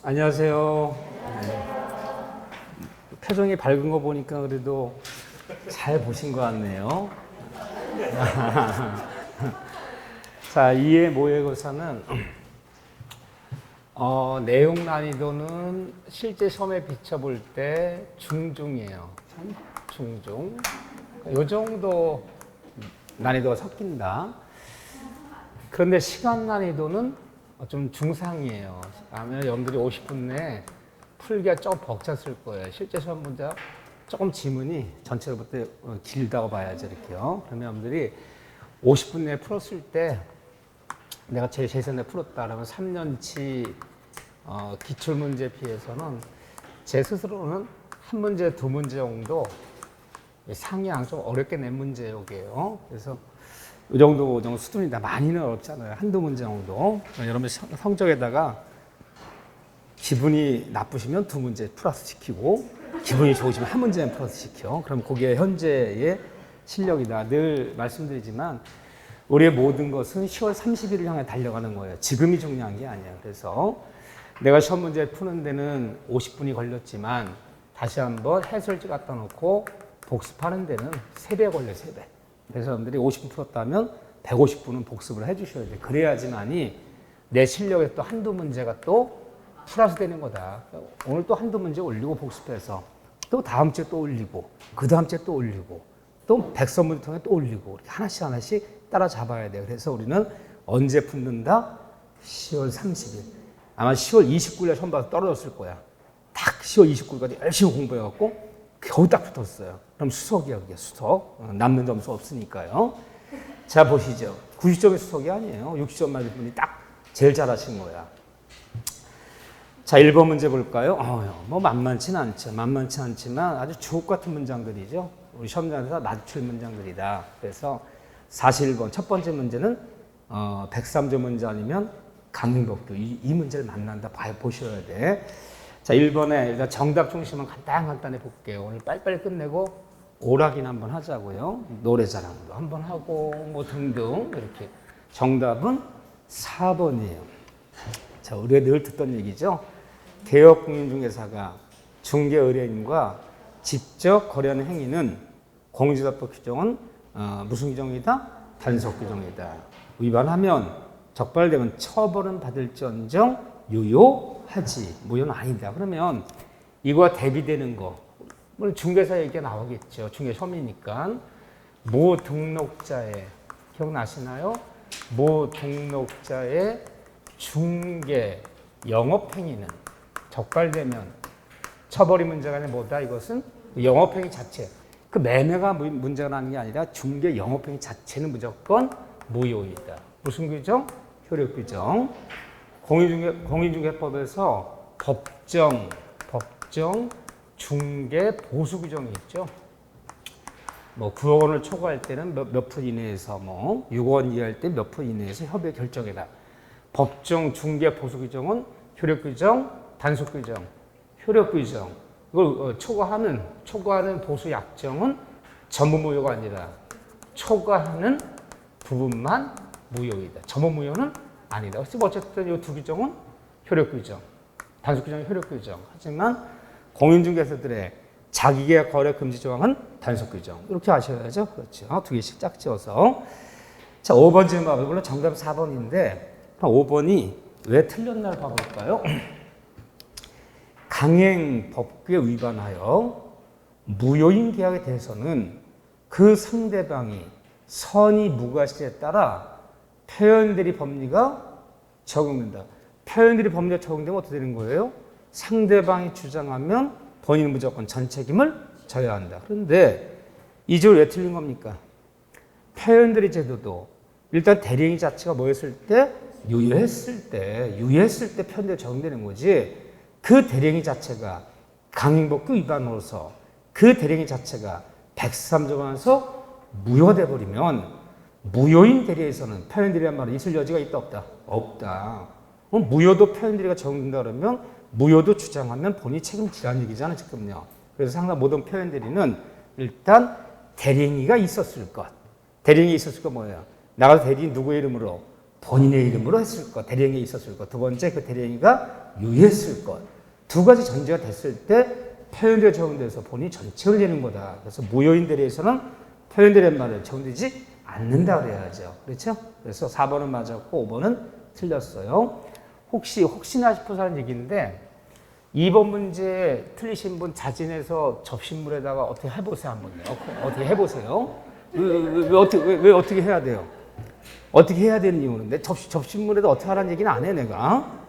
안녕하세요. 표정이 밝은 거 보니까 그래도 잘 보신 것 같네요. 자, 2의 모의고사는 내용 난이도는 실제 시험에 비춰볼 때 중중이에요. 중중. 이 정도 난이도가 섞인다. 그런데 시간 난이도는 좀 중상이에요. 아마 여러분들이 50분 내에 풀기가 조금 벅찼을 거예요. 실제 시험 문제 조금 지문이 전체로 볼 때 길다고 봐야죠. 이렇게요. 그러면 여러분들이 50분 내에 풀었을 때 내가 제일 예전에 풀었다 그러면 3년치 기출문제 피해서는 제 스스로는 한 문제, 두 문제 정도 상향 좀 어렵게 낸 문제역이에요. 그래서 이 정도 수준이다. 많이는 어렵잖아요. 한두 문제 정도. 여러분 성적에다가 기분이 나쁘시면 두 문제 플러스 시키고 기분이 좋으시면 한 문제는 플러스 시켜. 그럼 그게 현재의 실력이다. 늘 말씀드리지만 우리의 모든 것은 10월 30일을 향해 달려가는 거예요. 지금이 중요한 게 아니에요. 그래서 내가 시험 문제 푸는 데는 50분이 걸렸지만 다시 한번 해설지 갖다 놓고 복습하는 데는 3배 걸려요. 3배. 그래서 여러분들이 50분 풀었다면 150분은 복습을 해주셔야 돼요. 그래야지만이 내 실력에 또 한두 문제가 또 플러스 되는 거다. 오늘 또 한두 문제 올리고 복습해서 또 다음 주에 또 올리고 그 다음 주에 또 올리고 또 백서문을 통해 또 올리고 이렇게 하나씩 따라잡아야 돼요. 그래서 우리는 언제 붙는다? 10월 30일. 아마 10월 29일에 시험 봐서 떨어졌을 거야. 딱 10월 29일까지 열심히 공부해갖고 겨우 딱 붙었어요. 그럼 수석이야, 그게 수석. 남는 점수 없으니까요. 자, 보시죠. 90점의 수석이 아니에요. 60점 맞은 분이 딱 제일 잘하신 거야. 자, 1번 문제 볼까요? 뭐 만만치는 않죠. 만만치 않지만 아주 주옥 같은 문장들이죠. 우리 시험장에서 맞출 문장들이다. 그래서 41번 첫 번째 문제는 103점 문제 아니면 강릉법도 이 문제를 만난다. 보셔야 돼. 자, 1번에 일단 정답 중심은 간단히 볼게요. 오늘 빨리빨리 끝내고 오락인 한번 하자고요. 노래자랑도 한번 하고 뭐 등등 이렇게. 정답은 4번이에요. 자, 우리가 늘 듣던 얘기죠. 개업공인중개사가 중개의뢰인과 직접 거래하는 행위는 공인중개사법 규정은 무슨 규정이다? 단속 규정이다. 위반하면 적발되면 처벌은 받을지언정 유효하지. 무효는 아니다. 그러면 이거와 대비되는 거. 물론 중개사 얘기가 나오겠죠. 중개 시험이니까. 모등록자의 기억나시나요? 모등록자의 중개 영업행위는 적발되면 처벌이 문제가 아니라 뭐다? 이것은 영업행위 자체. 그 매매가 문제가 나는 게 아니라 중개 영업행위 자체는 무조건 무효이다. 무슨 규정? 효력 규정. 공인중개법에서 법정, 중개 보수 규정이 있죠. 뭐 9억 원을 초과할 때는 몇 푼 이내에서 6억 원 이하일 때 몇 푼 이내에서 협의 결정이다. 법정, 중개 보수 규정은 효력 규정, 단속 규정, 효력 규정. 이걸 초과하는 보수 약정은 전부 무효가 아니라 초과하는 부분만 무효이다. 전부 무효는 아니다. 어쨌든 이 두 규정은 효력 규정, 단속 규정이 효력 규정. 하지만 공인중개사들의 자기계약 거래 금지 조항은 단속 규정. 이렇게 아셔야죠. 그렇죠. 두 개씩 짝 지어서. 자, 5번 질문 봐볼까요? 물론 정답 4번인데 5번이 왜 틀렸나 봐볼까요? 강행 법규에 위반하여 무효인 계약에 대해서는 그 상대방이 선의 무과실에 따라 표현들이 법리가 적용된다. 표현들이 법리가 적용되면 어떻게 되는 거예요? 상대방이 주장하면 본인은 무조건 전 책임을 져야 한다. 그런데 이 절 왜 틀린 겁니까? 표현들이 제도도 일단 대리행위 자체가 뭐였을 때? 유효했을 때 표현들이 적용되는 거지. 그 대리행위 자체가 강행법규 위반으로서 그 대리행위 자체가 103조 안에서 무효돼 버리면 무효인 대리에서는 표현들이란 말은 있을 여지가 있다 없다? 없다. 무효도 표현들이가 적용된다 그러면 무효도 주장하면 본인이 책임지라는 얘기잖아요. 지금요. 그래서 항상 모든 표현들이는 일단 대리행위가 있었을 것. 대리행위 있었을 거 뭐예요? 나가서 대리인 누구의 이름으로? 본인의 이름으로 했을 것, 대령이 있었을 것. 두 번째, 그 대령이가 유효했을 것. 두 가지 전제가 됐을 때 표현되어 적용돼서 본인이 전체를 내는 거다. 그래서 무효인 대리에서는 표현되는 말을 적용되지 않는다 그래야죠. 그렇죠? 그래서 4번은 맞았고 5번은 틀렸어요. 혹시나 싶어서 하는 얘기인데 2번 문제 틀리신 분 자진해서 접신물에다가 어떻게 해보세요 한번요. 어떻게 해보세요. 왜 어떻게 해야 돼요? 어떻게 해야 되는 이유는 접신물에다 어떻게 하라는 얘기는 안 해 내가.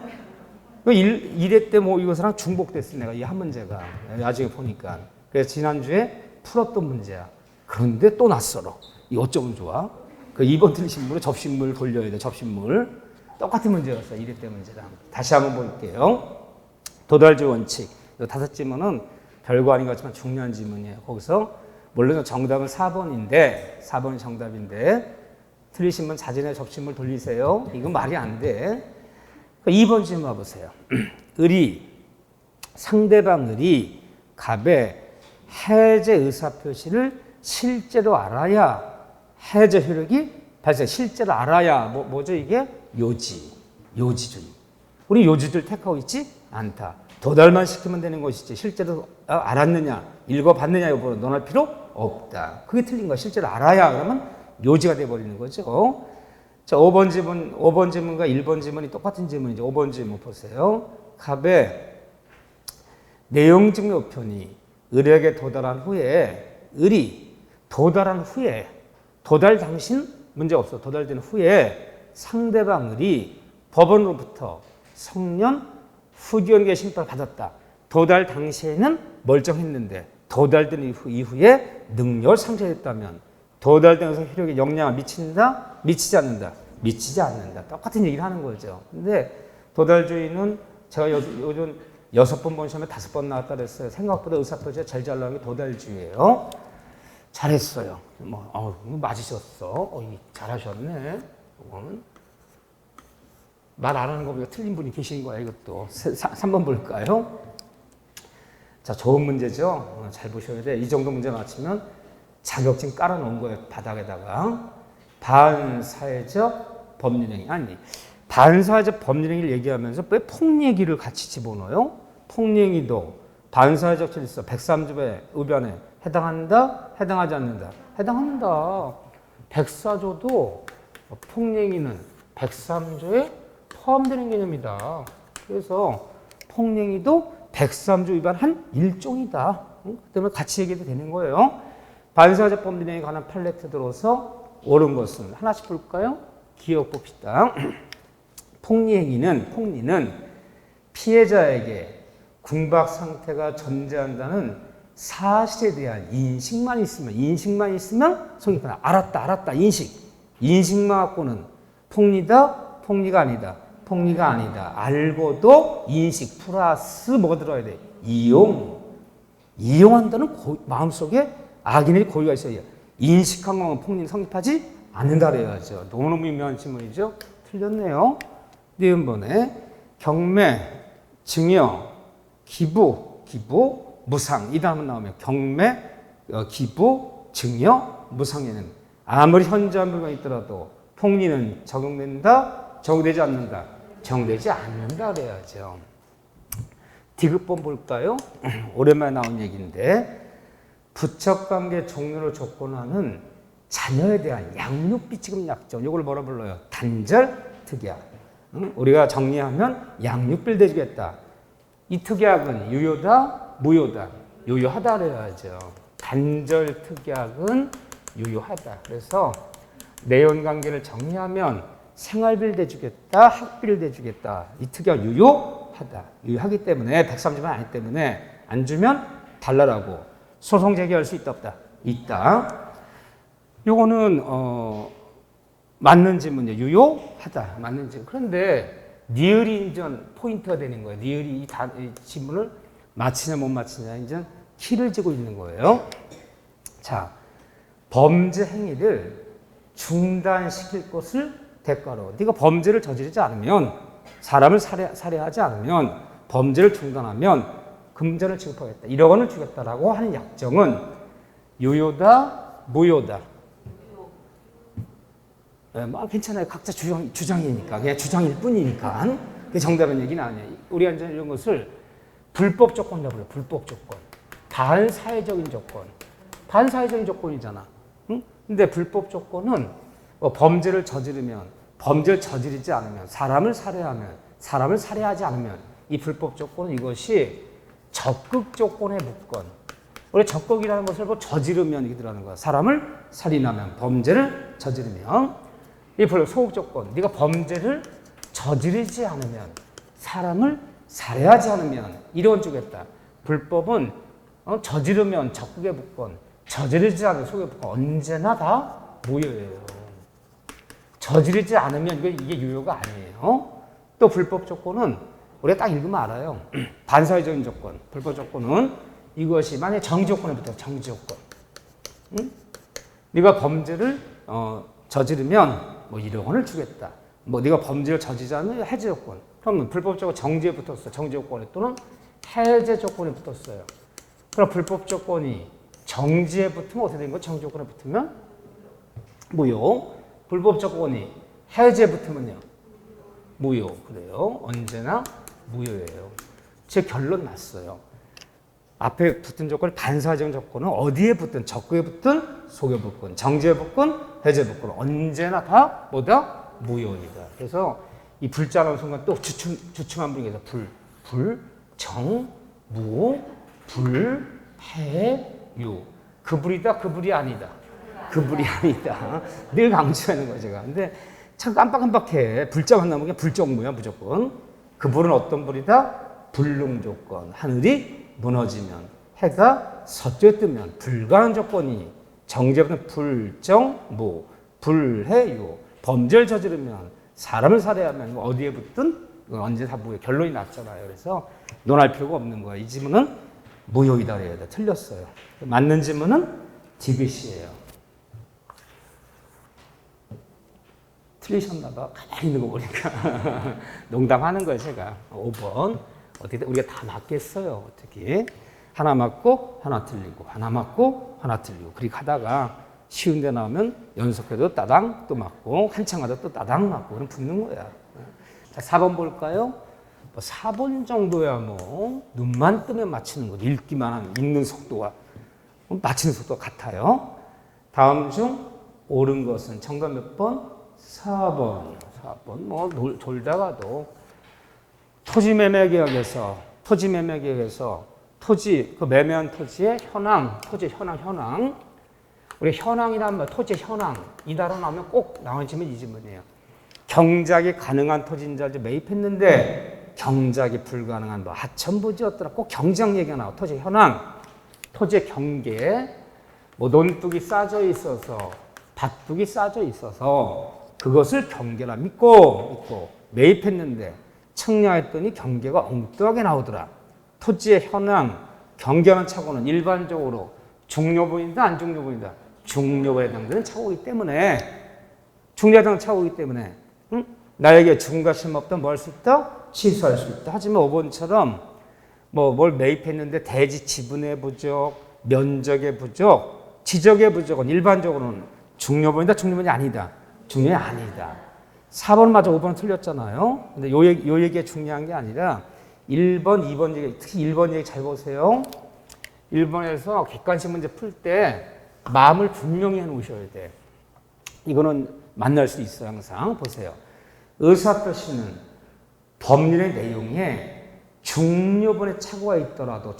1회 때 뭐 이것이랑 중복됐어 내가 이 한 문제가 나중에 보니까. 그래서 지난주에 풀었던 문제야. 그런데 또 낯설어. 이 어쩌면 좋아? 그 2번 틀리신 분은 접신물 돌려야 돼. 접신물. 똑같은 문제였어. 1회 때 문제랑. 다시 한번 볼게요. 도달주 원칙. 5질문은 별거 아닌 것 같지만 중요한 질문이에요. 거기서 물론 정답은 4번인데 4번이 정답인데 틀리신 분 자진의 접신물 돌리세요. 이건 말이 안 돼. 2번 질문 와보세요. 상대방 을이 갑의 해제 의사표시를 실제로 알아야 해제 효력이 발생. 실제로 알아야 뭐죠 이게? 요지주의. 우리 요지주의를 택하고 있지 않다. 도달만 시키면 되는 것이지 실제로 알았느냐 읽어봤느냐 여부는 논할 필요 없다. 그게 틀린 거야. 실제로 알아야 그러면 요지가 돼버리는 거죠. 자, 5번 질문과 1번 질문이 똑같은 질문이죠. 5번 질문 보세요. 갑의 내용 증명 우편이 을에게 도달한 후에 을이 도달한 후에 도달 당신 문제 없어. 도달된 후에 상대방 을이 법원으로부터 성년 후기원계 심판을 받았다. 도달 당시에는 멀쩡했는데 도달된 이후에 능력을 상실했다면 도달되면서 효력에 영향을 미친다? 미치지 않는다? 미치지 않는다. 똑같은 얘기를 하는 거죠. 근데 도달주의는 제가 요즘 6번 본 시험에 5번 나왔다 그랬어요. 생각보다 의사표시가 제일 잘 나오는 게 도달주의예요. 잘했어요. 맞으셨어. 잘하셨네. 이거는 말 안 하는 거보다 틀린 분이 계신 거야. 이것도 3번 볼까요? 자, 좋은 문제죠. 잘 보셔야 돼. 이 정도 문제 맞추면 자격증 깔아놓은 거예요. 바닥에다가. 반사회적 법률행위. 아니, 반사회적 법률행위를 얘기하면서 왜 폭력행위를 같이 집어넣어요? 폭력행위도 반사회적 질서 103조의 의변에 해당한다? 해당하지 않는다? 해당한다. 104조도 폭력행위는 103조에 포함되는 개념이다. 그래서 폭력행위도 103조 위반한 일종이다. 그 때문에 같이 얘기해도 되는 거예요. 반사회적 법률행위에 관한 판례트 들어서 옳은 것은 하나씩 볼까요? 기억 봅시다. 폭리는 피해자에게 궁박 상태가 존재한다는 사실에 대한 인식만 있으면 성립한다. 알았다. 인식만 갖고는 폭리가 아니다. 알고도 인식 플러스 뭐가 들어야 돼? 이용한다는 마음속에 악인의 고의가 있어야 돼. 인식한 것만 폭리는 성립하지 않는다 그래야죠. 너무너무 유명한 질문이죠. 틀렸네요. 다음 번에 경매, 증여, 기부, 무상 이 다음은 나오면 경매, 기부, 증여, 무상에는 아무리 현저한 물건이 있더라도 폭리는 적용된다? 적용되지 않는다? 적용되지 않는다 그래야죠. 디귿번 볼까요? 오랜만에 나온 얘기인데 부척관계 종료를 조건하는 자녀에 대한 양육비지급 약정 이걸 뭐라 불러요? 단절특약. 우리가 정리하면 양육비를 대주겠다. 이 특약은 유효다? 무효다? 유효하다 그래야죠. 단절특약은 유효하다. 그래서 내연관계를 정리하면 생활비를 대주겠다, 학비를 대주겠다. 이 특약 유효하다. 유효하기 때문에 103조만 아니기 때문에 안 주면 달라라고 소송 제기할 수 있다 없다? 있다. 요거는 맞는 질문이에요. 유효하다. 맞는 질문. 그런데 니을이 인전 포인트가 되는 거예요. 니을이 이 질문을 맞히냐 못 맞히냐 이제 키를 지고 있는 거예요. 자, 범죄 행위를 중단시킬 것을 대가로 네가 범죄를 저지르지 않으면 사람을 살해하지 않으면 범죄를 중단하면 금전을 지급하겠다. 1억 원을 주겠다라고 하는 약정은 유효다, 무효다? 괜찮아요. 각자 주장이니까. 그냥 주장일 뿐이니까. 그게 정답은 얘기는 아니에요. 우리가 이제 이런 것을 불법 조건이라고 그래요. 불법 조건. 반사회적인 조건. 반사회적인 조건이잖아. 응? 근데 불법 조건은 범죄를 저지르면, 범죄를 저지르지 않으면, 사람을 살해하면, 사람을 살해하지 않으면 이 불법 조건은 이것이 적극 조건에 묻건. 원래 적극이라는 것을 저지르면 이게 들어가는 거야. 사람을 살인하면, 범죄를 저지르면. 이 소극 조건. 네가 범죄를 저지르지 않으면, 사람을 살해하지 않으면 이런 쪽이었다. 불법은 저지르면 적극에 붙건, 저지르지 않으면 소극에 붙건 언제나 다 무효예요. 저지르지 않으면 이게 유효가 아니에요. 또 불법 조건은 우리가 딱 읽으면 알아요. 반사회적인 조건, 불법 조건은 이것이 만약에 정지 조건에 붙어요. 정지 조건. 응? 네가 범죄를 저지르면 1억 원을 주겠다. 네가 범죄를 저지르지 않으면 해제 조건. 그러면 불법적으로 정지에 붙었어. 정지 조건에 또는 해제 조건에 붙었어요. 그럼 불법 조건이 정지에 붙으면 어떻게 되는 거야? 정지 조건에 붙으면 무효. 불법 조건이 해제에 붙으면요. 무효. 그래요. 언제나 무효예요. 제 결론 났어요. 앞에 붙은 조건이 반사적 조건은 어디에 붙든 적극에 붙든 속에 붙든 정지에 붙든 해제에 붙든 언제나 다 뭐다? 무효이다. 그래서 이 불자라는 순간 또 주춤한 분이 계세요. 정, 무, 불, 해, 유. 그 불이다, 그 불이 아니다. 그 불이 아니다. 늘 강조하는 거예요, 제가. 근데 참 깜빡깜빡해. 불자만 나오면 불정무야, 무조건. 그 불은 어떤 불이다? 불능 조건. 하늘이 무너지면, 해가 서쪽에 뜨면 불가한 조건이 정제부터 불정무, 불해유. 범죄를 저지르면, 사람을 살해하면 어디에 붙든 언제 다 무효. 결론이 났잖아요. 그래서 논할 필요가 없는 거예요. 이 지문은 무효이다 그래야 돼. 틀렸어요. 맞는 지문은 디귿이에요. 틀리셨나 봐. 가만히 있는 거 보니까. 농담하는 거예요, 제가. 5번. 어떻게 우리가 다 맞겠어요. 어떻게. 하나 맞고 하나 틀리고 하나 맞고 하나 틀리고 그렇게 하다가 쉬운 데 나오면 연속해도 따당 또 맞고 한참 하다 또 따당 맞고 그럼 붙는 거야. 자, 4번 볼까요? 4번 정도야 눈만 뜨면 맞히는 거. 읽기만 하면 읽는 속도가 맞히는 속도가 같아요. 다음 중 옳은 것은 정답 몇 번? 4번. 4번 졸다가도 토지 매매 계약에서 토지 그 매매한 토지의 현황, 토지 현황. 우리 현황이란 말, 토지 현황 이 단어 나오면 꼭 나오는 지문 이 지문이에요. 경작이 가능한 토지인지 매입했는데 경작이 불가능한 하천부지였더라. 꼭 경작 얘기가 나와. 토지 현황, 토지의 경계, 논둑이 싸져 있어서 밭둑이 싸져 있어서 그것을 경계라 믿고 매입했는데 청량했더니 경계가 엉뚱하게 나오더라. 토지의 현황, 경계하는 착오는 일반적으로 중요부인다, 안 중요부인다? 중요부에 해당되는 착오이기 때문에 응? 나에게 중과심 없다, 뭐 할 수 있다? 취소할 수 있다. 하지만 5번처럼 뭘 매입했는데 대지 지분의 부족, 면적의 부족, 지적의 부족은 일반적으로는 중요부인다, 중요부인이 아니다. 중요이 아니다. 4번 맞아 5번 틀렸잖아요. 근데 요 얘기가 중요한 게 아니라 1번, 2번 얘기, 특히 1번 얘기 잘 보세요. 1번에서 객관식 문제 풀 때 마음을 분명히 해놓으셔야 돼. 이거는 만날 수 있어요. 항상 보세요. 의사표시는 법률의 내용에 중요분의 착오가 있더라도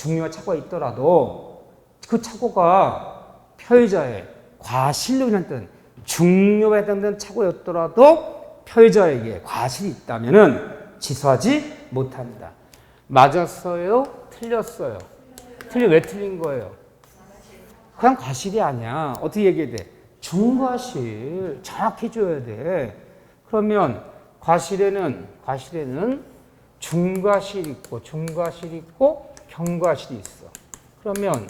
그 착오가 피해자의 과실력이라는 뜻, 중요에 해당되는 착오였더라도 피해자에게 과실이 있다면은 취소하지 못합니다. 맞았어요? 틀렸어요? 왜 틀린 거예요? 그냥 과실이 아니야. 어떻게 얘기해야 돼? 중과실. 정확히 줘야 돼. 그러면 과실에는 중과실 있고 경과실이 있어. 그러면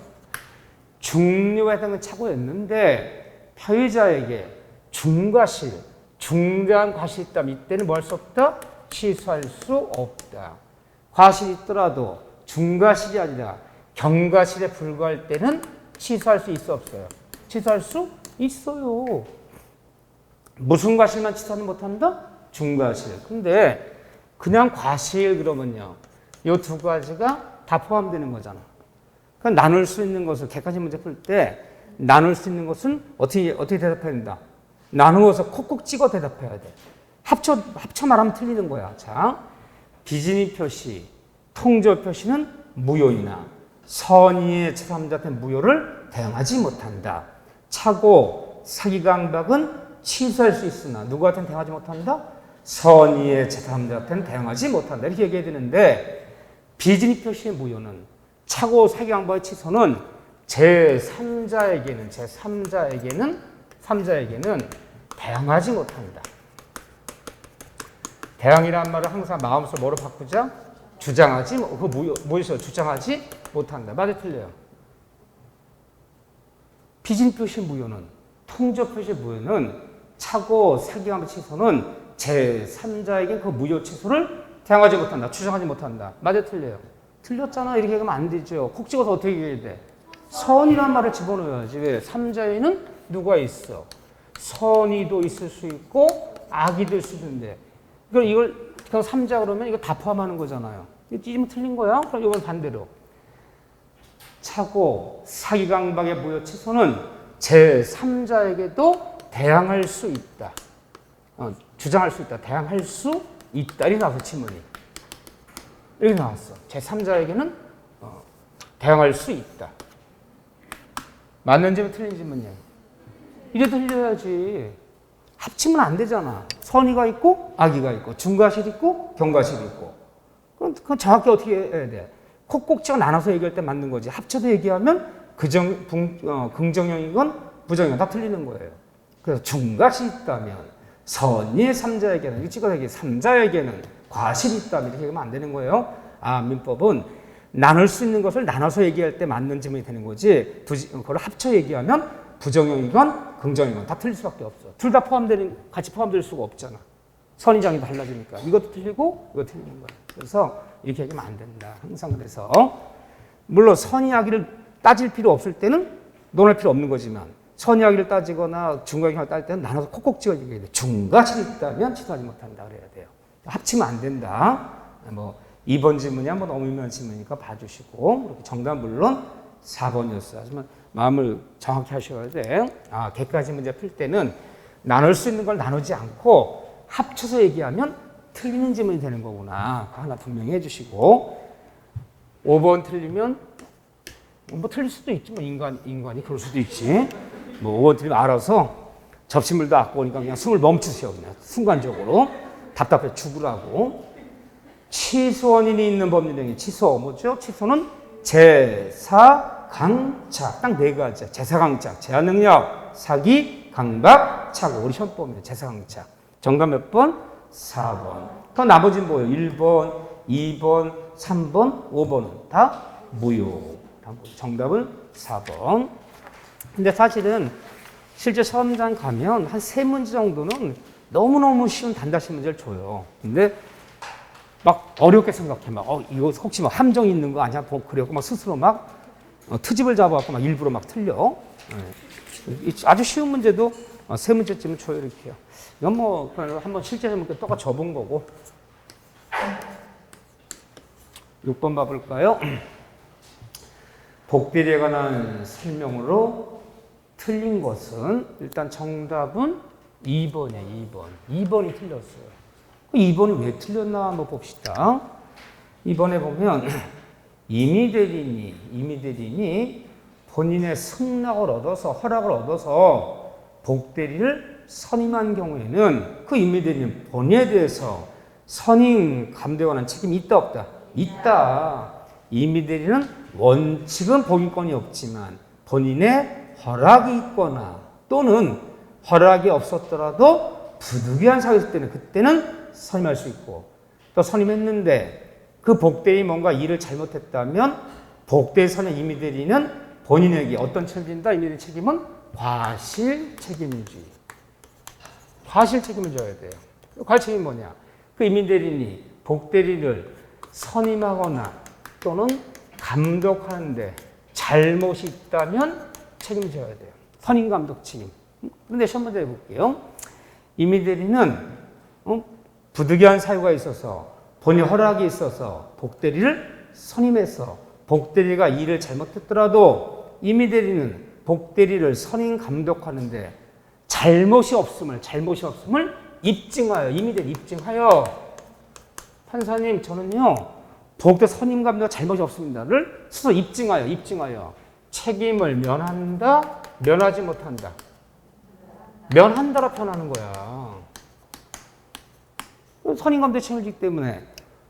중요에 해당되는 착오였는데 피해자에게 중과실, 중대한 과실이 있다면 이때는 뭐 할 수 없다? 취소할 수 없다. 과실이 있더라도 중과실이 아니라 경과실에 불과할 때는 취소할 수 있어 없어요? 취소할 수 있어요. 무슨 과실만 취소하지 못한다? 중과실. 근데 그냥 과실 그러면요. 이 두 가지가 다 포함되는 거잖아. 그러니까 나눌 수 있는 것을 객관식 문제 풀 때 나눌 수 있는 것은 어떻게 대답해야 된다? 나누어서 콕콕 찍어 대답해야 돼. 합쳐 말하면 틀리는 거야. 자, 비진이 표시, 통조 표시는 무효이나 선의의 제3자한테 무효를 대응하지 못한다. 차고, 사기강박은 취소할 수 있으나 누구한테는 대응하지 못한다? 선의의 제3자한테는 대응하지 못한다. 이렇게 얘기해야 되는데 비진이 표시의 무효는 차고, 사기강박의 취소는 제3자에게는 대응하지 못한다. 대응이란 말을 항상 마음속으로 뭐로 바꾸자? 주장하지, 그거 뭐였어요? 주장하지 못한다. 맞아, 틀려요. 비진 표시 무효는, 통조 표시 무효는 차고, 사기강박 취소는 제3자에게 그 무효 취소를 대응하지 못한다. 주장하지 못한다. 맞아, 틀려요. 틀렸잖아. 이렇게 하면 안 되죠. 콕 찍어서 어떻게 얘기해야 돼? 선이란 말을 집어넣어야지. 왜? 3자에는 누가 있어? 선의도 있을 수 있고 악의도 있을 수 있는데 이걸 그냥 3자 그러면 이거 다 포함하는 거잖아요. 찢으면 틀린 거야. 그럼 이건 반대로 차고 사기강박의 무효 취소는 제3자에게도 대항할 수 있다. 주장할 수 있다. 대항할 수 있다. 이렇게 나왔어. 지문이. 이렇게 나왔어. 제3자에게는 대항할 수 있다. 맞는 질문 틀린 질문이에요. 이래 틀려야지. 합치면 안 되잖아. 선의가 있고 악의가 있고 중과실이 있고 경과실이 있고. 그럼 정확히 어떻게 해야 돼? 콕콕 찍어 나눠서 얘기할 때 맞는 거지. 합쳐서 얘기하면 긍정형이건 부정형이건 다 틀리는 거예요. 그래서 중과실이 있다면 선의의 3자에게는 이거 찍어서 얘기해. 3자에게는 과실이 있다면 이렇게 하면 안 되는 거예요. 민법은 나눌 수 있는 것을 나눠서 얘기할 때 맞는 질문이 되는 거지. 그걸 합쳐 얘기하면 부정형이건 긍정형이건 다 틀릴 수밖에 없어. 둘 다 같이 포함될 수가 없잖아. 선의장이 달라지니까. 이것도 틀리고 이것도 틀리는 거야. 그래서 이렇게 얘기하면 안 된다. 항상 그래서 물론 선의악의를 따질 필요 없을 때는 논할 필요 없는 거지만 선의악의를 따지거나 중과형을 따질 때는 나눠서 콕콕 찍어 얘기해야 돼. 중과실이 있다면 취소하지 못한다 그래야 돼요. 합치면 안 된다. 2번 질문이 한번 너무 유명한 질문이니까 봐주시고 정답 물론 4번이었어요. 하지만 마음을 정확히 하셔야 돼. 객관식 문제 풀 때는 나눌 수 있는 걸 나누지 않고 합쳐서 얘기하면 틀리는 질문이 되는 거구나. 그거 하나 분명히 해주시고 5번 틀리면 뭐 틀릴 수도 있지. 뭐 인간이 그럴 수도 있지. 5번 틀리면 알아서 접시물도 아까우니까 그냥 숨을 멈추세요. 그냥 순간적으로 답답해 죽으라고. 취소 원인이 있는 법률행위 취소 뭐죠? 취소는 제사강착 딱 네 가지야. 제사강착, 제한능력, 사기, 강박, 착오. 우리 시험법입니다. 제사강착. 정답 몇 번? 4번. 그 나머지는 뭐예요? 1번, 2번, 3번, 5번은 다 무효. 정답은 4번. 근데 사실은 실제 시험장 가면 한 3문제 정도는 너무너무 쉬운 단답식 문제를 줘요. 근데 막 어렵게 생각해. 이거 혹시 함정 있는 거 아니야? 그래갖고 막 스스로 트집을 잡아갖고 일부러 틀려. 아주 쉬운 문제도 3문제쯤은 줘요. 이렇게요. 이건 한번 실제 똑같이 줘본 거고. 6번 봐볼까요? 복비리에 관한 설명으로 틀린 것은 일단 정답은 2번이에요. 2번이 틀렸어요. 2번이 왜 틀렸나 한번 봅시다. 2번에 보면 이미 대리인이 본인의 허락을 얻어서 복대리를 선임한 경우에는 그 이미 대리인 본인에 대해서 선임 감독에 관한 책임이 있다 없다? 있다. 이미 대리는 원칙은 복인권이 없지만 본인의 허락이 있거나 또는 허락이 없었더라도 부득이한 사유일 때는 그때는 선임할 수 있고 또 선임했는데 그 복대리 뭔가 일을 잘못했다면 복대리 선임 이미 대리는 본인에게 어떤 책임을 진다? 이미 대리 책임은 과실 책임주의. 과실 책임을 져야 돼요. 과실 책임이 뭐냐? 그 이미 대리인이 복대리를 선임하거나 또는 감독하는데 잘못이 있다면 책임을 져야 돼요. 선임 감독 책임. 그런데 시험 문제 해볼게요. 이미대리는 부득이한 사유가 있어서 본인 허락이 있어서 복대리를 선임해서 복대리가 일을 잘못했더라도 이미대리는 복대리를 선임 감독하는데 잘못이 없음을 입증하여 이미대리 입증하여 판사님 저는요 복대 선임 감독 잘못이 없습니다를 스스로 입증하여 책임을 면한다 면하지 못한다 면한다라 표현하는 거야. 선임 감독 책임을 지기 때문에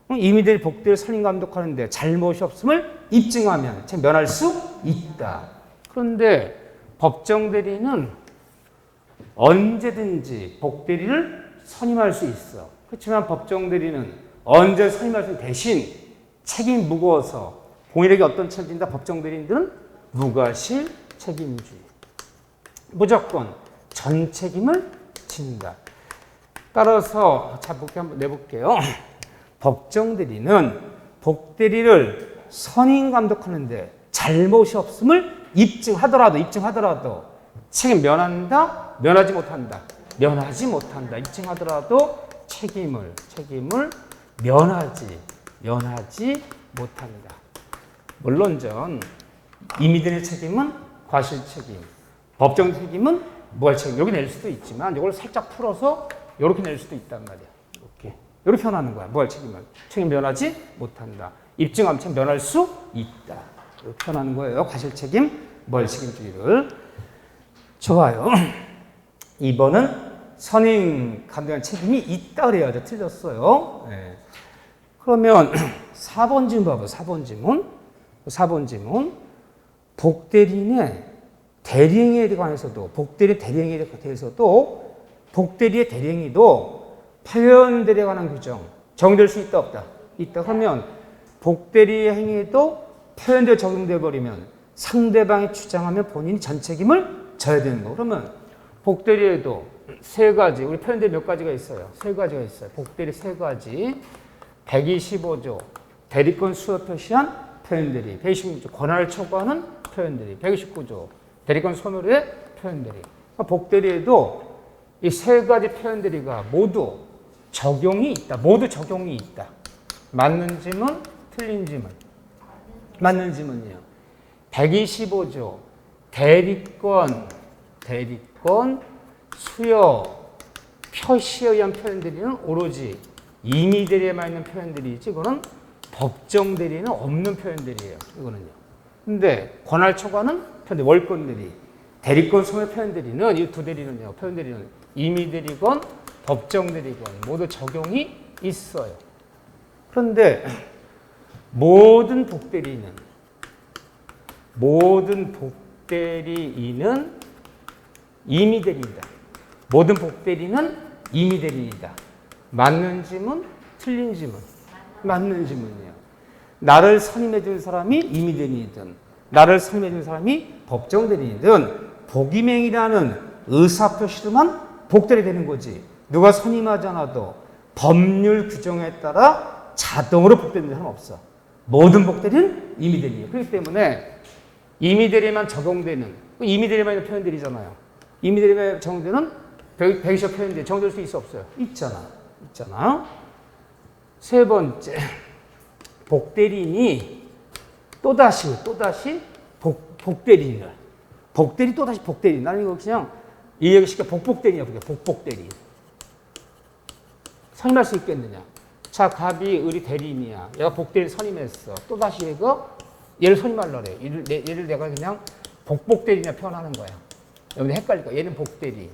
이미대리 복대를 선임 감독하는데 잘못이 없음을 입증하면 면할 수 있다. 그런데 법정대리는 언제든지 복대리를 선임할 수 있어. 그렇지만 법정대리는 언제 선임할 수 있는 대신 책임이 무거워서 본인에게 어떤 책임을 진다. 법정대리인들은 무과실 책임주의. 무조건 전 책임을 진다. 따라서 자 복귀 한번 내볼게요. 법정대리는 복대리를 선임 감독하는데 잘못이 없음을 입증하더라도 책임 면한다, 면하지 못한다. 입증하더라도 책임을 면하지 못한다. 물론 이미대리의 책임은 과실 책임, 법정 책임은 무할 책임. 여기 낼 수도 있지만 이걸 살짝 풀어서 이렇게 낼 수도 있단 말이야. 이렇게 표현하는 거야. 무할 책임은 책임 면하지 못한다. 입증하면 책임 면할 수 있다. 이렇게 표현하는 거예요. 과실 책임, 무할 책임주의를. 좋아요. 2번은 선임 감독한 책임이 있다 그래야죠. 틀렸어요. 네. 그러면 4번 질문 봐봐요. 4번 질문. 복대리인의 대리행위에 관해서도 복대리의 대리행위도 표현대리에 관한 규정 적용될 수 있다 없다? 있다. 그러면 복대리의 행위도 표현대로 적용돼 버리면 상대방이 주장하면 본인이 전 책임을 져야 되는 거. 그러면 복대리에도 세 가지, 우리 표현대리 몇 가지가 있어요? 세 가지가 있어요. 복대리 세 가지. 125조 대리권 수여 표시한 표현대리, 126조 권한을 초과하는 표현대리, 129조 대리권 소멸의 표현대리. 복대리에도 이 세 가지 표현대리가 모두 적용이 있다. 맞는 지문, 틀린 지문. 맞는 지문이요. 125조 대리권 수여 표시에 의한 표현대리는 오로지 임의대리에만 있는 표현대리이지 이거는 법정대리는 없는 표현대리예요. 이거는요. 근데 권할 초과는 표현대리, 월권대리, 대리권 소멸 표현대리는 이 두 대리는요. 표현대리는 임의대리건 법정대리건 모두 적용이 있어요. 그런데 모든 복대리인은 임의대리이다. 모든 복대리는 임의대리이다. 맞는 지문, 틀린 지문. 맞는 지문이에요. 나를 선임해 준 사람이 임의대리이든 나를 선임해 준 사람이 법정대리이든 복임행위라는 의사표시로만 복대리 되는 거지. 누가 선임하지 않아도 법률 규정에 따라 자동으로 복대리는 사람 없어. 모든 복대리는 임의대리예요. 그렇기 때문에 임의대리만 적용되는, 임의대리만 있는 표현들이잖아요. 임의대리만 적용되는 120조 표현들이 적용될 수 있어 없어요? 있잖아. 세 번째, 복대리인이 또다시 복대리인을 또다시 복대리인. 나는 이거 그냥 이 얘기 쉽게 복복대리냐 그게 복복대리인. 선임할 수 있겠느냐? 자, 갑이 을이 대리인이야. 얘가 복대리 선임했어. 또다시 얘를 선임하려고 그래. 얘를 내가 그냥 복복대리냐 표현하는 거야. 여러분 헷갈릴 거야. 얘는 복대리,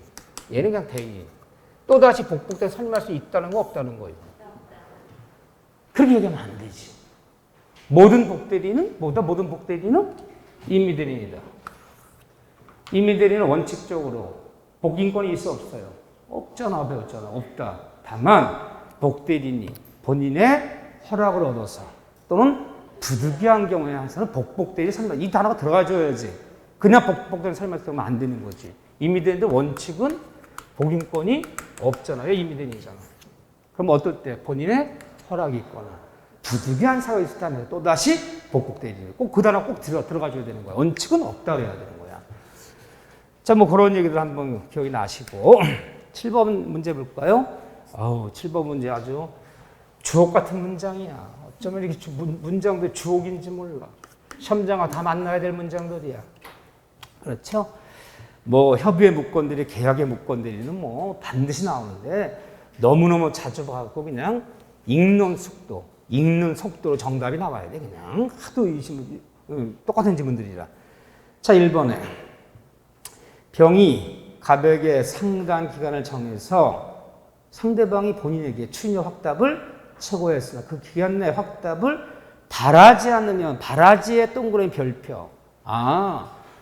얘는 그냥 대리인. 또다시 복복대리 선임할 수 있다는 거 없다는 거예요. 그렇게 얘기하면 안 되지. 모든 복대리는 임의대리인이다. 임의대리는 원칙적으로 복인권이 있어 없어요? 없잖아. 배웠잖아. 없다. 다만 복대리인이 본인의 허락을 얻어서 또는 부득이한 경우에 한해서는 복복대리 선임, 이 단어가 들어가줘야지. 그냥 복복대리 선임하면 안 되는 거지. 임의대리인데 원칙은 복인권이 없잖아요. 임의대리인이잖아. 그럼 어떨 때 본인의 허락이 있거나 부득이한 사유가 있었다면 또다시 복복대리. 꼭 그 단어 꼭 들어가줘야 되는 거야. 원칙은 없다 그래야 되는 거야. 자, 그런 얘기들 한번 기억이 나시고. 7번 문제 볼까요? 아우, 7번 문제 아주 주옥 같은 문장이야. 어쩌면 이렇게 문장도 주옥인지 몰라. 시험장과 다 만나야 될 문장들이야. 그렇죠? 뭐 협의의 무건들이 계약의 무건들이는 뭐 반드시 나오는데 너무너무 자주 봐갖고 그냥 읽는 속도로 정답이 나와야 돼. 그냥 하도 똑같은 지문들이라. 자, 1번에 병이 갑에게 상당 기간을 정해서 상대방이 본인에게 추인의 확답을 최고했으나 그 기간 내 확답을 바라지 않으면 바라지의 동그라미 별표.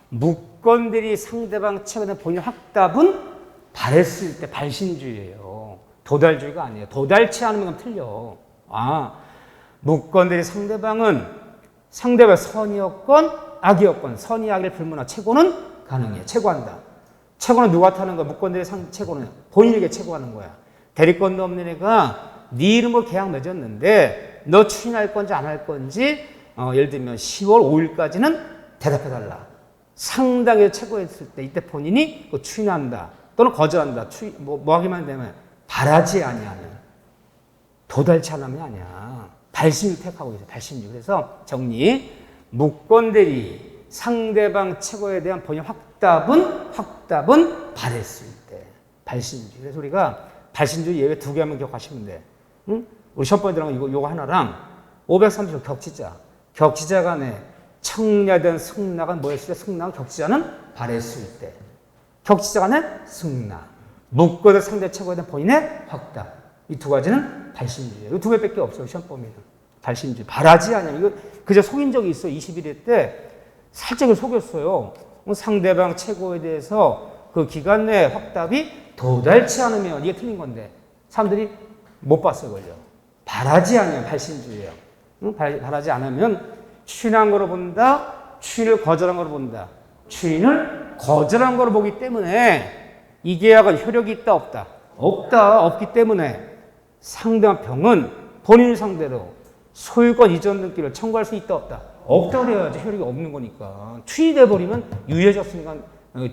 무건들이 상대방 최근에 본인 확답은 바랬을 때 발신주의예요. 도달주의가 아니에요. 도달치 않으면 틀려. 무건들이 상대방은 상대방 선이었건 악이었건 선이 악을 불문하고 최고는 가능해. 최고한다. 최고는 누가 타는 거야? 무건들의 최고는 본인에게 최고하는 거야. 대리권도 없는 애가 네 이름으로 계약 맺었는데 너 추인할 건지 안 할 건지 예를 들면 10월 5일까지는 대답해달라. 상당히 최고했을 때 이때 본인이 추인한다 또는 거절한다. 뭐 하기만 되면 바라지 아니하면 도달치 않으면 아니야. 발신을 택하고 있어. 발신주. 그래서 정리. 무건들이 상대방 최고에 대한 본인 확답은 바랬을 때 발신주. 그래서 우리가 발신주 예외 2개 하면 기억하시면 돼. 응? 우리 시험번에 들어간 요거 하나랑 530 격지자. 격지자 간에 청려된 승낙은 뭐였을 때? 승낙은 격지자는 바랬을 때. 격지자 간에 승낙. 무건의 상대 최고에 대한 본인의 확답. 이 2가지는 발신주예요. 이 2개밖에 없어요. 시험 범위는. 발신주. 바라지 않냐. 이거 그저 속인 적이 있어. 21회 때 살짝 속였어요. 상대방 최고에 대해서 그 기간 내 확답이 도달치 않으면 이게 틀린 건데 사람들이 못 봤어요. 걸려. 바라지 않으면 발신주예요. 바라지 않으면 추인한 거로 본다. 추인을 거절한 거로 본다. 추인을 거절한 거로 보기 때문에 이 계약은 효력이 있다 없다? 없기 때문에 상대방 병은 본인 상대로 소유권 이전 등기를 청구할 수 있다 없다? 없다 그래야지. 효력이 없는 거니까. 추인이 돼버리면 유예졌으니까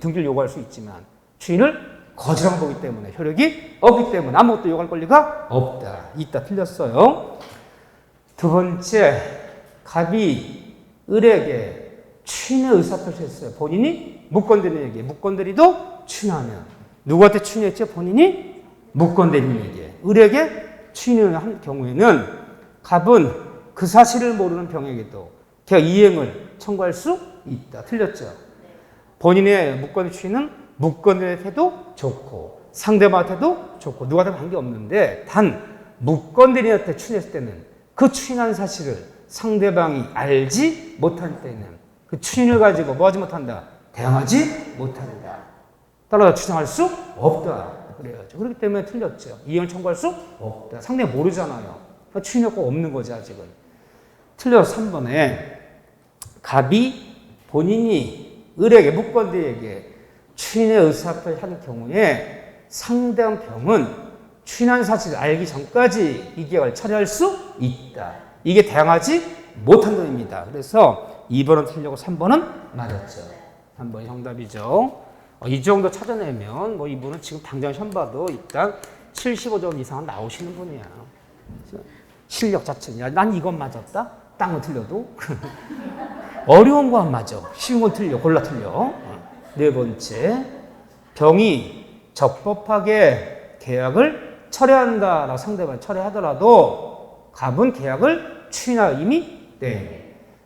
등기를 요구할 수 있지만 추인을 거절한 거기 때문에 효력이 없기 때문에 아무것도 요구할 권리가 없다. 있다. 틀렸어요. 2번째, 갑이 을에게 추인의 의사 표시했어요. 본인이 무건대리에게. 무건대리도 추인하면 누구한테 추인했죠? 본인이 무건대리에게. 을에게 추인을 한 경우에는 갑은 그 사실을 모르는 병에게도 계약 이행을 청구할 수 있다. 틀렸죠? 본인의 무건의 추인은 무건대리한테도 좋고 상대방한테도 좋고 누구한테 관계없는데 단 무건대리한테 추인했을 때는 그 추인한 사실을 상대방이 알지 못할 때는 그 추인을 가지고 뭐 하지 못한다? 대항하지 못한다. 따라서 주장할 수 없다. 그래야죠. 그렇기 때문에 틀렸죠. 이행을 청구할 수 없다. 상대가 모르잖아요. 추인 효과가 없는 거지 아직은. 틀려서 3번에 갑이 본인이 을에게 무건대리에게 추인의 의사표를 한 경우에 상대방 병은 추인한 사실을 알기 전까지 이 계약을 처리할 수 있다. 이게 대항하지 못한다입니다. 그래서 2번은 틀리고 3번은 맞았죠. 3번이 정답이죠. 이 정도 찾아내면 뭐 이분은 지금 당장 시험 봐도 일단 75점 이상은 나오시는 분이야. 실력 자체냐. 난 이건 맞았다. 딴 거 틀려도. 어려운 거 안 맞아. 쉬운 건 틀려. 골라 틀려. 4번째, 병이 적법하게 계약을 철회한다라고 상대방이 철회하더라도 갑은 계약을 추인할 이미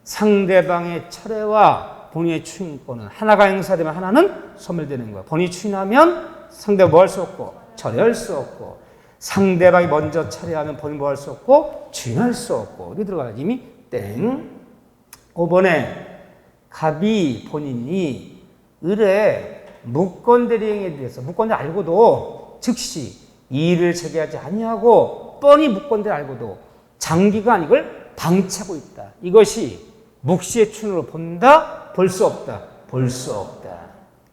상대방의 철회와 본인의 추인권은 하나가 행사되면 하나는 소멸되는 거야. 본인이 추인하면 상대가 뭐 할 수 없고 철회할 수 없고 상대방이 먼저 철회하면 본인이 뭐 할 수 없고 추인할 수 없고 이렇게 들어가야지 이미 5번에 갑이 본인이 을에 무건대리행에 대해서 무건대리 알고도 즉시 이의를 제기하지 아니하고 뻔히 무건대리 알고도 장기간 이걸 방치하고 있다. 이것이 묵시의 추인으로 본다? 볼 수 없다. 볼 수 없다.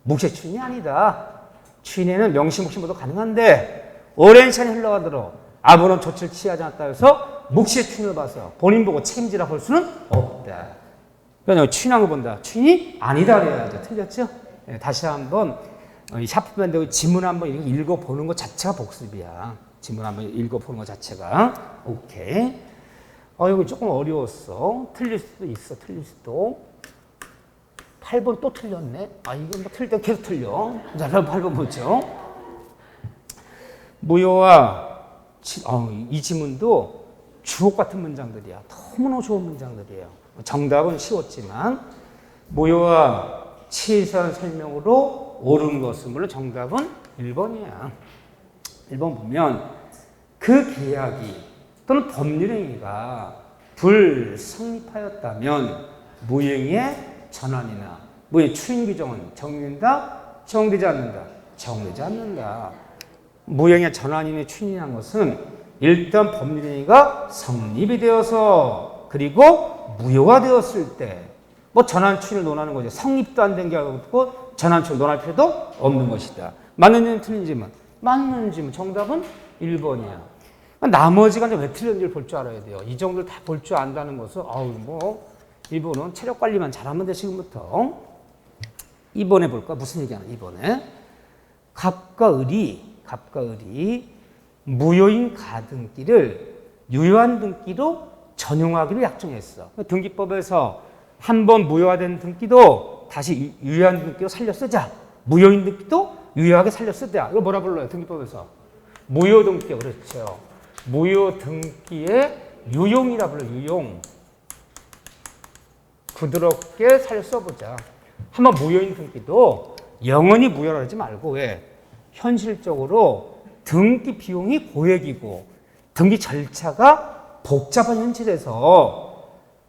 묵시의 추인이 아니다. 추인에는 명시, 묵시 모두 가능한데 오랜 시간이 흘러가도록 아무런 조치를 취하지 않았다 해서 묵시의 추인을 봐서 본인 보고 책임지라 볼 수는 없다. 그러니까 추인한 거 본다. 추인이 아니다 그래야죠. 틀렸죠? 네, 다시 한번 이 샤프밴드 지문 한번 읽어보는 것 자체가 복습이야. 지문 한번 읽어보는 것 자체가. 오케이. 이거 조금 어려웠어. 틀릴 수도 있어. 틀릴 수도. 8번 또 틀렸네. 이거 뭐 틀릴 때 계속 틀려. 자, 8번 보죠. 무효와 이 지문도 주옥 같은 문장들이야. 너무너무 좋은 문장들이에요. 정답은 쉬웠지만 무효와 치사한 설명으로 옳은 것은 물론 정답은 1번이야. 1번 보면 그 계약이 또는 법률행위가 불성립하였다면 무효행위의 전환이나 무효 추인 규정은 적용된다? 적용되지 않는다? 적용되지 않는다. 무효행위의 전환이나 추인이라는 것은 일단 법률행위가 성립이 되어서 그리고 무효가 되었을 때 뭐 전환 추인을 논하는 거죠. 성립도 안 된 게 없고 전환 추인을 논할 필요도 없는 것이다. 맞는지는 틀린지만 맞는지는 정답은 1번이야. 나머지가 이제 왜 틀렸는지를 볼 줄 알아야 돼요. 이 정도를 다 볼 줄 안다는 것은 이번은 체력 관리만 잘하면 돼 지금부터. 2번에 볼까? 무슨 얘기하나 2번에. 갑과 을이 무효인 가등기를 유효한 등기로 전용하기로 약정했어. 등기법에서 한 번 무효화된 등기도 다시 유효한 등기로 살려 쓰자. 무효인 등기도 유효하게 살려 쓰자. 이거 뭐라 불러요? 등기법에서. 무효 등기, 그렇죠. 무효 등기의 유용이라 불러요. 유용. 부드럽게 살려 써보자. 한번 무효인 등기도 영원히 무효라 하지 말고 왜? 현실적으로 등기 비용이 고액이고 등기 절차가 복잡한 현실에서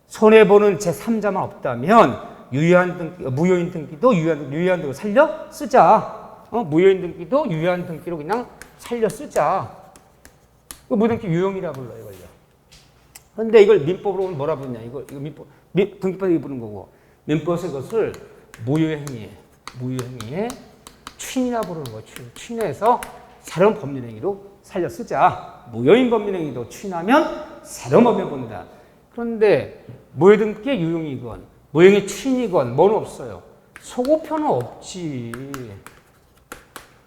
손해보는 제3자만 없다면 무효인 등기도 유효한 등기로 살려 쓰자. 무효인 등기도 유효한 등기로 그냥 살려 쓰자. 무등기 유용이라 불러요, 이걸요. 그런데 이걸 민법으로 보면 뭐라 부르냐? 이거 등기법에 부르는 거고 민법에서 이것을 무효행위의 추인이라 부르는 거예요. 추인해서 새로운 법률행위로 살려 쓰자. 무효인 법률행위도 추인하면 새로운 법률을 본다. 그런데 무효등기의 유용이건 무효행위 추인이건 뭐는 없어요. 소고표는 없지.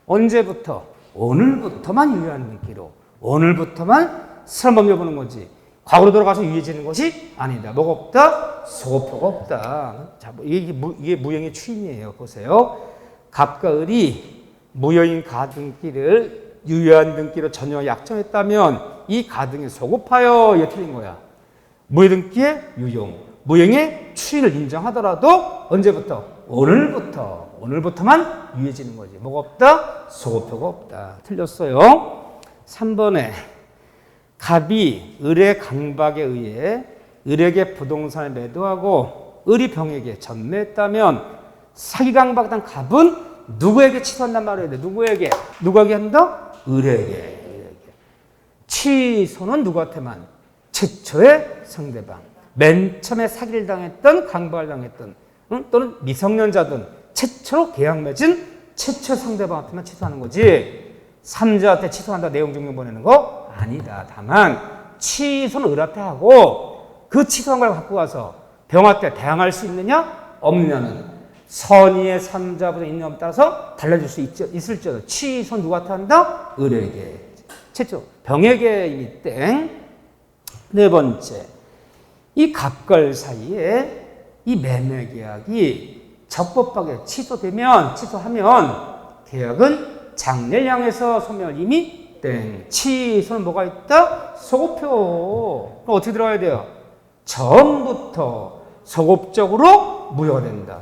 언제부터? 오늘부터만 유효한 등기로 오늘부터만 새로운 법률을 보는 거지. 과거로 돌아가서 유효해지는 것이 아니다. 뭐가 없다? 소고표가 없다. 자, 이게 무효행위 추인이에요. 보세요. 갑과 을이 무효인 가등기를 유효한 등기로 전혀 약정했다면 이 가등이 소급하여 이게 틀린 거야. 무효등기의 유용, 무효행위의 추인을 인정하더라도 언제부터? 오늘부터만 유효해지는 거지. 뭐가 없다? 소고표가 없다. 틀렸어요. 3번에 갑이 을의 강박에 의해 을에게 부동산을 매도하고 을이 병에게 전매했다면 사기 강박한 갑은 누구에게 취소한단 말이야? 누구에게 한다? 을에게. 취소는 누구한테만? 최초의 상대방. 맨 처음에 사기를 당했던, 강박을 당했던, 또는 미성년자든 최초로 계약 맺은 최초 상대방한테만 취소하는 거지. 3자한테 취소한다 내용 증명 보내는 거 아니다. 다만 취소는 을한테 하고 그 취소한 걸 갖고 가서 병한테 대항할 수 있느냐 없느냐는 선의의 3자보다 인정에 따라서 달라질 수 있을지어도 취소 누구한테 한다? 을에게. 최초 병에게 이미 땡. 네 번째, 이 갑과 사이에 이 매매 계약이 적법하게 취소하면 계약은 장래를 향해서 소멸 이미 땡. 취소는 뭐가 있다? 소고표. 그럼 어떻게 들어가야 돼요? 처음부터 소급적으로 무효가 된다.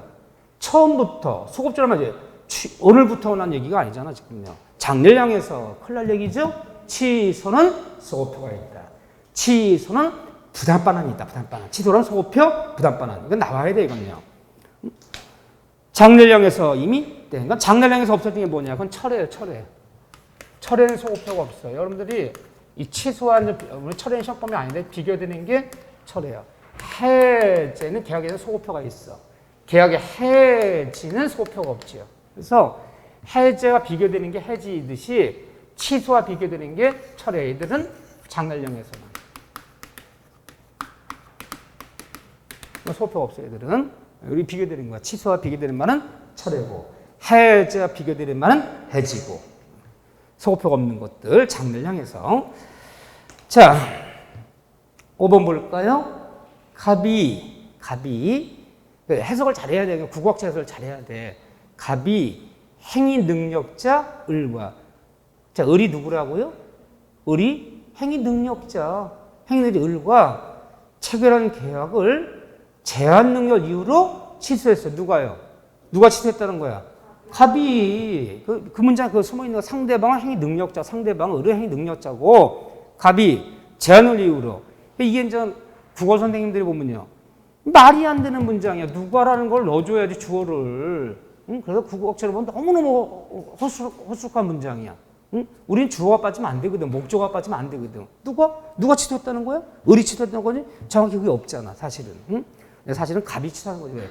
처음부터 소급적으로 하면 오늘부터 난 얘기가 아니잖아 지금요. 장래를 향해서 큰일 날 얘기죠. 취소는 소고표가 있다. 취소는 부담반환이 있다. 부담반환. 취소는 소고표, 부담반환. 이건 나와야 돼 이건요. 장래를 향해서 이미 그러니까 장래를 향해서 없어진 게 뭐냐? 그건 철회예요. 철회는 소고표가 없어요. 여러분들이 이 취소한 우리 철회는 시험범위 아닌데 비교되는 게 철회야. 해제는 계약에는 소고표가 있어. 계약의 해지는 소고표가 없지요. 그래서 해제와 비교되는 게 해지이듯이 취소와 비교되는 게 철회. 이들은 장날령에서만. 소고표가 없어요. 얘들은. 우리 비교되는 거야. 취소와 비교되는 말은 철회고 해자 비교되는 말은 해지고. 소고표가 없는 것들, 장래를 향해서. 자, 5번 볼까요? 갑이 해석을 잘해야 돼. 국어학자 해석을 잘해야 돼. 갑이 행위 능력자 을과. 자, 을이 누구라고요? 을이 행위 능력자. 행위들이 을과 체결한 계약을 제한 능력 이유로 취소했어요. 누가요? 누가 취소했다는 거야? 갑이. 그 문장 그 숨어 있는 거 상대방은 행위 능력자, 상대방은 을의 행위 능력자고 갑이 제한을 이유로. 이게 이제 국어 선생님들이 보면요. 말이 안 되는 문장이야. 누가라는 걸 넣어줘야지 주어를. 그래서 국어학자로 보면 너무너무 허술한 문장이야. 우린 주어가 빠지면 안 되거든. 목조가 빠지면 안 되거든. 누가 취소했다는 거야? 을이 취소했다는 거지? 정확히 그게 없잖아, 사실은. 사실은 갑이 취소하는 거지. 왜?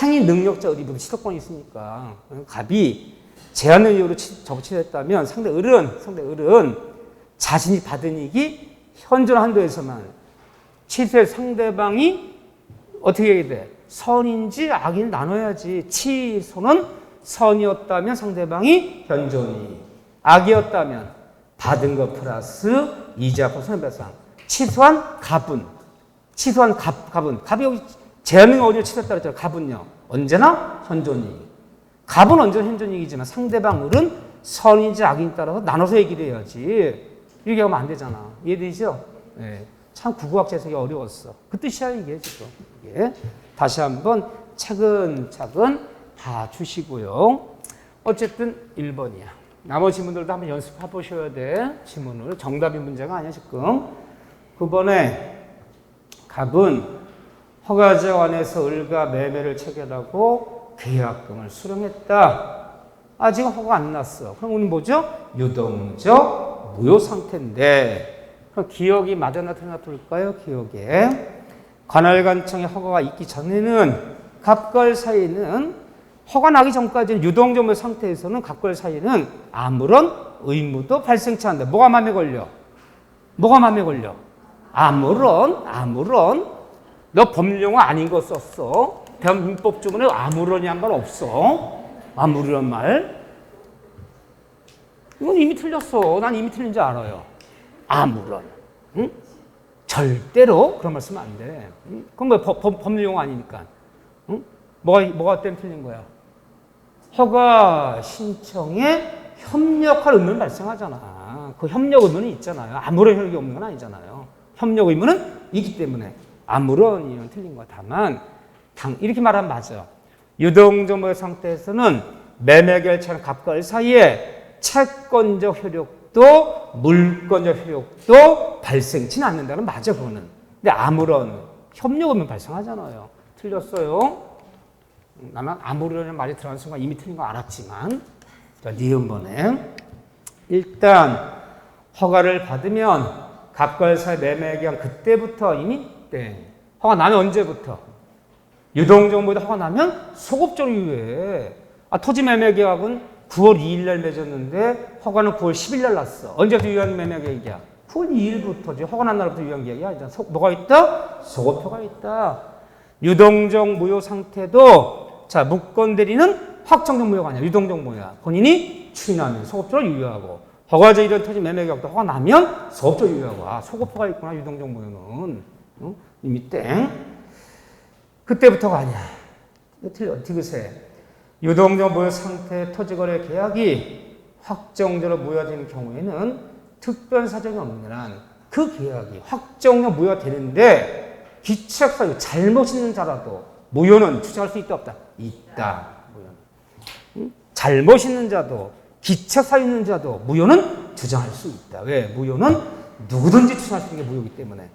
행위 능력자 을이 무슨 취소권이 있으니까. 갑이 제한을 이유로 취소했다면 상대 을은 자신이 받은 이익이 현존 한도에서만 취소의 상대방이 어떻게 해야 돼? 선인지 악인지 나눠야지. 취소는 선이었다면 상대방이 현존이, 악이었다면 받은 것 플러스 이자와 손해배상. 취소한 갑은 갑이 여기 제한을 어디로 취소했다 그랬잖아요. 갑은요 언제나 현존이. 갑은 언제나 현존이기지만 상대방 을은 선인지 악인지 따라서 나눠서 얘기를 해야지. 이렇게 하면 안 되잖아. 이해되죠? 네. 참 국어학자 해석이 어려웠어. 그 뜻이야 이게 지금. 이게. 다시 한번 차근차근 봐주시고요. 어쨌든 1번이야. 나머지 분들도 한번 연습해 보셔야 돼. 지문을. 정답이 문제가 아니야 지금. 9번에 갑은 허가적 안에서 을과 매매를 체결하고 계약금을 수령했다. 아직 허가 안 났어. 그럼 우리는 뭐죠? 유동적 무효 상태인데. 그럼 기억이 맞았나 틀렸나 볼까요? 기억에 관할관청의 허가가 있기 전에는 갑과 을 사이에는 허가 나기 전까지는 유동적 무효 상태에서는 갑과 을 사이에는 아무런 의무도 발생치 않는다. 뭐가 맘에 걸려? 아무런 너 법률용어 아닌 거 썼어. 대한민법 주문에 아무런이 한 말 없어. 아무런 말. 이건 이미 틀렸어. 난 이미 틀린 줄 알아요. 아무런. 응? 절대로 그런 말 쓰면 안 돼. 응? 그건 뭐 법률용어 아니니까. 응? 뭐가 때문에 틀린 거야? 허가 신청에 협력할 의무는 발생하잖아. 그 협력 의무는 있잖아요. 아무런 협력이 없는 건 아니잖아요. 협력 의무는 있기 때문에 아무런 이유는 틀린 거야. 다만 이렇게 말하면 맞아. 유동적 무효 상태에서는 매매 결제하는 갑과 을 사이에 채권적 효력도 물권적 효력도 발생치는 않는다는 맞아 그거는. 근데 아무런 협력 의무는 발생하잖아요. 틀렸어요. 나는 아무런 말이 들어가는 순간 이미 틀린 거 알았지만. 자, 니은번에 일단 허가를 받으면 갑과 을 사이 매매 계약 그때부터 이미 허가 나면 언제부터? 유동적 무효 허가 나면 소급적으로 유효해. 토지 매매 계약은 9월 2일 날 맺었는데 허가는 9월 10일 날 났어. 언제부터 유효한 매매 계약이야? 9월 2일부터지. 허가 난 날부터 유효한 계약이야. 뭐가 있다? 소급표가 있다. 유동적 무효 상태도 자 무권 대리는 확정적 무효가 아니야. 유동적 무효야. 본인이 추인하면 소급적으로 유효하고 허가제 이런 토지 매매 계약도 허가 나면 소급적으로 유효하고. 소급표가 있구나 유동적 무효는. 이미 땡. 그때부터가 아니야. 틀려. 디귿에 유동적 무효 상태 토지거래 계약이 확정적으로 무효되는 경우에는 특별 사정이 없는 한 그 계약이 확정적 무효가 되는데 기착사유 잘못 있는 자라도 무효는 주장할 수 있다 없다? 있다. 무효는. 잘못 있는 자도 기착사유 있는 자도 무효는 주장할 수 있다. 왜? 무효는 누구든지 주장할 수 있는 게 무효이기 때문에.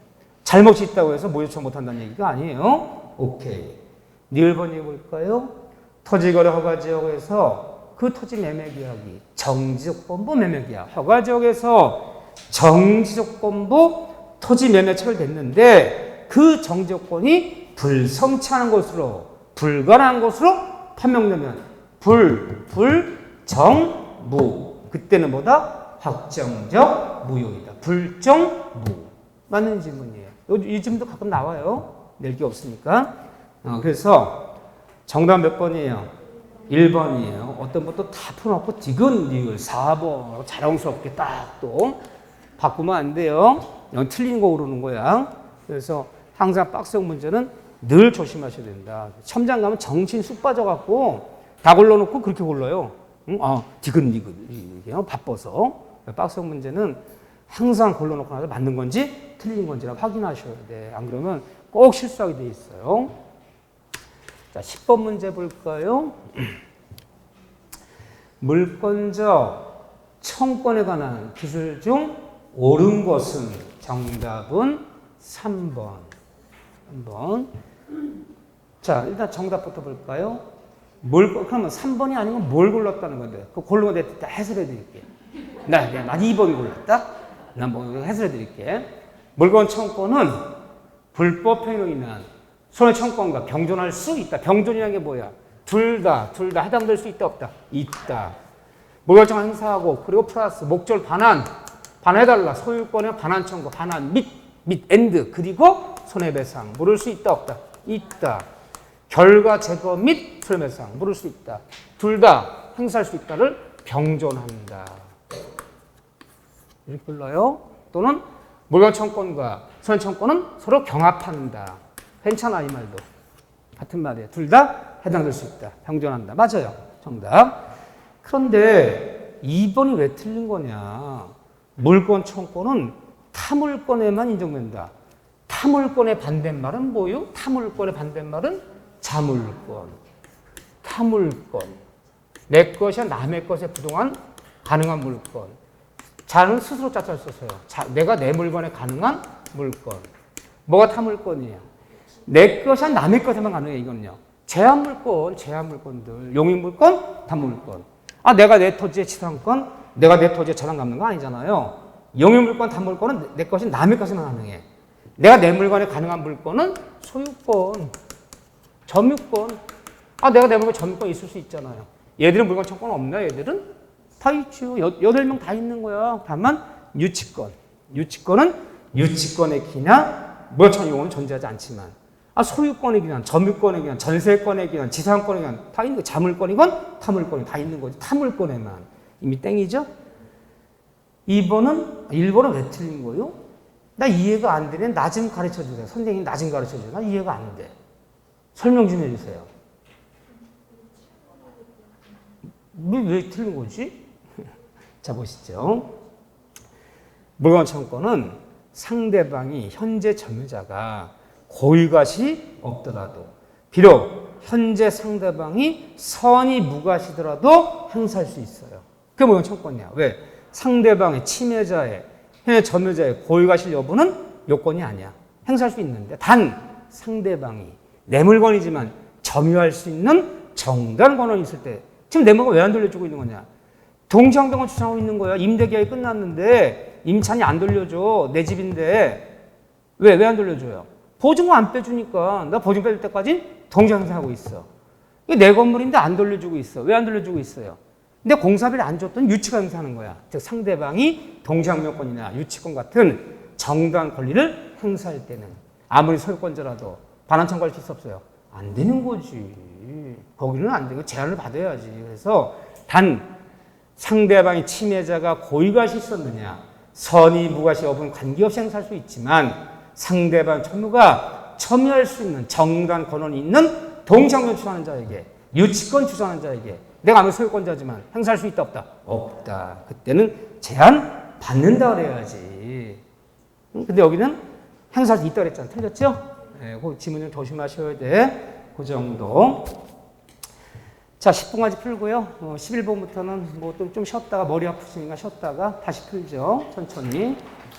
잘못이 있다고 해서 무효 주장 못한다는 얘기가 아니에요. 오케이. 니을번 해볼까요? 토지거래 허가지역에서 그 토지 매매계약이 정지조건부 매매계약 허가지역에서 정지조건부 토지 매매 체결됐는데 그 정지조건이 불성취하는 것으로 불가능한 것으로 판명되면 불정무 그때는 뭐다? 확정적 무효이다. 불정무 맞는 질문이에요. 이 질문도 가끔 나와요. 낼 게 없으니까. 그래서 정답 몇 번이에요? 1번이에요. 어떤 것도 다 풀어놓고 디귿, 니을 4번 자랑스럽게 딱 또 바꾸면 안 돼요. 이건 틀린 거 오르는 거야. 그래서 항상 박스형 문제는 늘 조심하셔야 된다. 첨장 가면 정신 쑥 빠져갖고 다 골라놓고 그렇게 골라요. 응? 디귿, 니귿 이게 바빠서 박스형 문제는 항상 골라놓고 나서 맞는 건지 틀린 건지라 확인하셔야 돼. 안 그러면 꼭 실수하게 돼 있어요. 자, 10번 문제 볼까요? 물권적 청권에 관한 기술 중 옳은 것은 정답은 3번. 3번. 자, 일단 정답부터 볼까요? 그러면 3번이 아니면 뭘 골랐다는 건데? 그 고른 거 내가 해설해 드릴게. 난 2번 골랐다? 난 뭐 해설해 드릴게. 물권 청권은 불법 행위로 인한 손해 청권과 병존할 수 있다. 병존이라는 게 뭐야? 둘 다 해당될 수 있다, 없다? 있다. 무결정 행사하고 그리고 플러스 목적 반환해달라. 소유권의 반환 청구, 반환 및 엔드 그리고 손해배상 물을 수 있다, 없다? 있다. 결과 제거 및 손해배상 물을 수 있다. 둘 다 행사할 수 있다를 병존한다. 이렇게 불러요. 또는 물권청권과 손해청권은 서로 경합한다. 괜찮아, 이 말도. 같은 말이에요. 둘 다 해당될 수 있다. 병존한다. 맞아요. 정답. 그런데 2번이 왜 틀린 거냐. 물권청권은 타물권에만 인정된다. 타물권의 반대말은 뭐요? 타물권의 반대말은 자물권. 타물권. 내 것이야 남의 것에 부동한 가능한 물권. 자는 스스로 짜잘 썼어요. 내가 내 물건에 가능한 물권. 뭐가 타물권이에요? 내 것이 아니라 남의 것에만 가능해, 이건요. 제한물권들. 용익물권, 담물권. 내가 내 토지의 지상권, 내가 내 토지에 저당 갚는 거 아니잖아요. 용익물권, 담물권은 내 것이 남의 것에만 가능해. 내가 내 물건에 가능한 물권은 소유권, 점유권. 내가 내 물건에 점유권 있을 수 있잖아요. 얘들은 물건 청권 없나, 얘들은? 다 있죠. 8명 다 있는 거야. 다만, 유치권은 유치권의 기나, 물권 용어는 존재하지 않지만, 소유권의 기한, 점유권의 기한, 전세권의 기한, 지상권의 기한 다 있는 거. 자물권이건 타물권이 다 있는 거지. 타물권에만. 이미 땡이죠? 1번은 왜 틀린 거예요? 나 이해가 안 되면 나 좀 가르쳐 주세요. 선생님 나 좀 가르쳐 주세요. 나 이해가 안 돼. 설명 좀 해주세요. 왜 틀린 거지? 자, 보시죠. 물권청권은 상대방이 현재 점유자가 고의가시 없더라도 비록 현재 상대방이 선의 무가시더라도 행사할 수 있어요. 그게 물권청권이야. 왜? 상대방의 침해자의 현재 점유자의 고의가실 여부는 요건이 아니야. 행사할 수 있는데 단 상대방이 내 물건이지만 점유할 수 있는 정당 권한이 있을 때 지금 내 물건 왜 안 돌려주고 있는 거냐? 동시양병을 주장하고 있는 거야. 임대계약이 끝났는데 임차인이 안 돌려줘. 내 집인데 왜 안 돌려줘요? 보증금 안 빼주니까 나 보증금 빼줄 때까지 동시행사하고 있어. 이게 내 건물인데 안 돌려주고 있어. 왜 안 돌려주고 있어요? 근데 공사비를 안 줬더니 유치가 행사하는 거야. 즉 상대방이 동시항명권이나 유치권 같은 정당한 권리를 행사할 때는 아무리 소유권자라도 반환 청구할 수 없어요. 안 되는 거지. 거기는 안 되고 제한을 받아야지. 그래서 단 상대방의 침해자가 고의가시 있었느냐 선의 무가시 여부는 관계없이 행사할 수 있지만 상대방 점유가 점유할 수 있는 정당 권한이 있는 동시항명 주장하는 자에게 유치권 주장하는 자에게 내가 아무리 소유권자지만 행사할 수 있다 없다? 없다. 그때는 제한 받는다 그래야지. 근데 여기는 행사할 수 있다 그랬잖아. 틀렸죠? 네, 그 지문 좀 조심하셔야 돼. 그 정도. 자, 10분까지 풀고요. 11번부터는 뭐 좀 쉬었다가 머리 아프시니까 쉬었다가 다시 풀죠. 천천히.